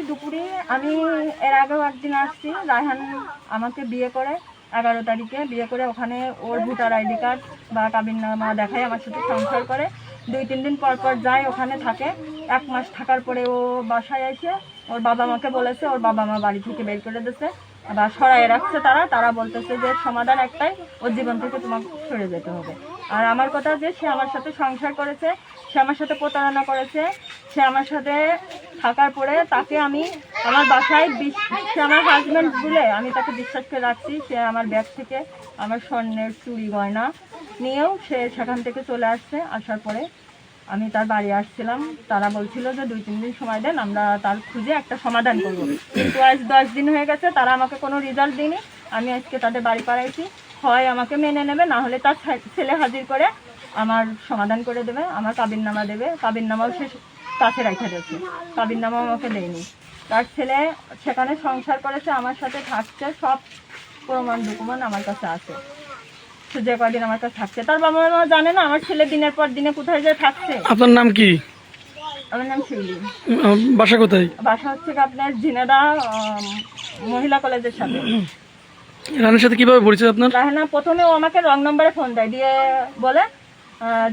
দুপুরে আমি এর আগেও একদিন আসছি। রায়হান আমাকে বিয়ে করে 11 তারিখে বিয়ে করে ওখানে ওর ভোটার আইডি কার্ড বা কাবিননামা দেখায় আমার সাথে সংসার করে। 2-3 দিন পর পর যায়, ওখানে থাকে। 1 মাস থাকার পরে ও বাসায় এসে ওর বাবা মাকে বলেছে, ওর বাবা মা বাড়ি থেকে বের করে দিয়েছে বা সরাই রাখছে। তারা বলতেছে যে সমাধান একটাই, ওর জীবন থেকে তোমাকে সরে যেতে হবে। আর আমার কথা যে সে আমার সাথে সংসার করেছে, সে আমার সাথে প্রতারণা করেছে। সে আমার সাথে থাকার পরে তাকে আমি আমার বাসায়, সে আমার হাজব্যান্ড বলে আমি তাকে বিশ্বাস করে রাখছি। সে আমার ব্যাগ থেকে আমার স্বর্ণের চুড়ি গয়না নিয়েও সে সেখান থেকে চলে আসছে। আসার পরে আমি তার বাড়ি আসছিলাম। তারা বলছিল যে 2-3 দিন সময় দেন, আমরা তার খুঁজে একটা সমাধান করবো। কিন্তু আজ 10 দিন হয়ে গেছে, তারা আমাকে কোনো রেজাল্ট দিইনি। আমি আজকে তাদের বাড়ি পাড়াইছি, হয় আমাকে মেনে নেবে, না হলে তার ছেলে হাজির করে আমার সমাধান করে দেবে, আমার কাবিননামা দেবে। কাবিননামাও সে কাছে রেখে দিয়েছে, কাবিননামাও আমাকে দেয়নি। তার ছেলে সেখানে সংসার করেছে, আমার সাথে থাকছে, সব প্রমাণ ডকুমেন্ট আমার কাছে আছে। যে কদিন আমার কাছে থাকছে, তার বাবা মা জানে না আমার ছেলে দিনের পর দিনে কোথায় যায় থাকছে। আপনার নাম কি? আমার নাম শিউলি। বাসা কোথায়? বাসা হচ্ছে আপনার ঝিনাদা মহিলা কলেজের সাথে। রানের সাথে কিভাবে পরিচয় আপনার? রাহানা প্রথমে ও আমাকে রং নাম্বারে ফোন দেয়, দিয়ে বলে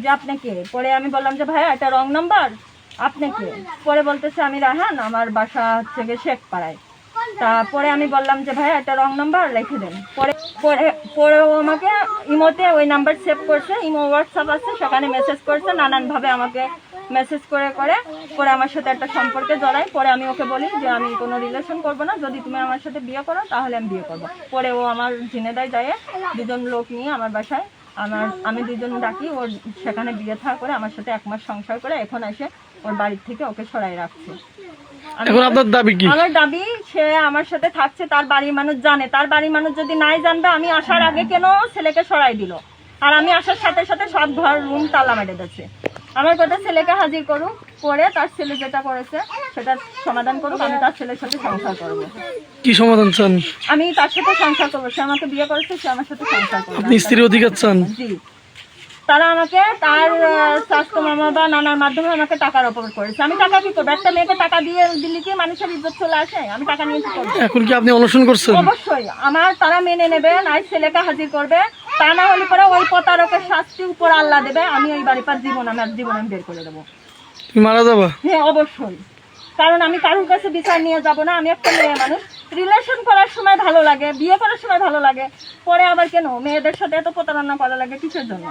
যে আপনি কে। পরে আমি বললাম যে ভাই এটা রং নাম্বার, আপনি কে? পরে বলতেছে আমি রাহান, আমার বাসা হচ্ছে গিয়ে শেখপাড়ায়। তারপরে আমি বললাম যে ভাই একটা রং নাম্বার লিখে দেন। পরে ও আমাকে ইমোতে ওই নাম্বার সেভ করছে, ইমো হোয়াটসঅ্যাপ আছে, সেখানে মেসেজ করছে, নানানভাবে আমাকে মেসেজ করে আমার সাথে একটা সম্পর্কে জড়াই। পরে আমি ওকে বলি যে আমি কোনো রিলেশন করবো না, যদি তুমি আমার সাথে বিয়ে করো তাহলে আমি বিয়ে করবো। পরে ও আমার ঝিনেদায় যায় 2জন লোক নিয়ে আমার বাসায়, আমি 2জন ডাকি, ওর সেখানে বিয়ে থাকা করে আমার সাথে 1 মাস সংসার করে এখন এসে ওর বাড়ির থেকে ওকে সরাই রাখছে। এখন আপনার দাবি কি? আমার দাবি সে আমার সাথে থাকছে, তার বাড়ির মানুষ জানে। তার বাড়ির মানুষ যদি নাই জানবে, আমি আসার আগে কেন ছেলেকে সরাই দিল? আর আমি আসার সাথে সাথে সব ঘর রুম তালা মেরে দিচ্ছে। আমার কথা ছেলেকে হাজির করুক, করে তার ছেলে যেটা করেছে সেটা সমাধান করুক। আমি তার ছেলের সাথে সংসার করবো। কি সমাধান চান? আমি তার সাথে সংসার করবো। সে আমাকে বিয়ে করেছে, সে আমার সাথে সংসার করবে। আপনি স্ত্রীর অধিকার চান? জি। তারা আমাকে তার স্বাস্থ্য মামা বা নানার মাধ্যমে আমাকে টাকার অপর করেছে। আমি টাকা কি করবো? একটা মেয়েকে টাকা দিয়ে দিলে কি মানুষের ইজ্জত চলে আসে? আমি টাকা নিয়ে কি করবো? এখন কি আপনি অনশন করছেন? অবশ্যই আমার তারা মেনে নেবে, নাই ছেলেকে হাজির করবে। তা না হলে পরে ওই প্রতারকের শাস্তি উপর আল্লাহ দেবে। আমি ওই বাড়ি পার জীবন আমি বের করে দেবো। তুমি মারা যাবা? হ্যাঁ অবশ্যই, কারণ আমি কারোর কাছে বিচার নিয়ে যাব না। আমি একটা মেয়ে মানুষ, রিলেশন করার সময় ভালো লাগে, বিয়ে করার সময় ভালো লাগে, পরে আবার কেন মেয়েদের সাথে এত প্রতারণা করা লাগে কিসের জন্য?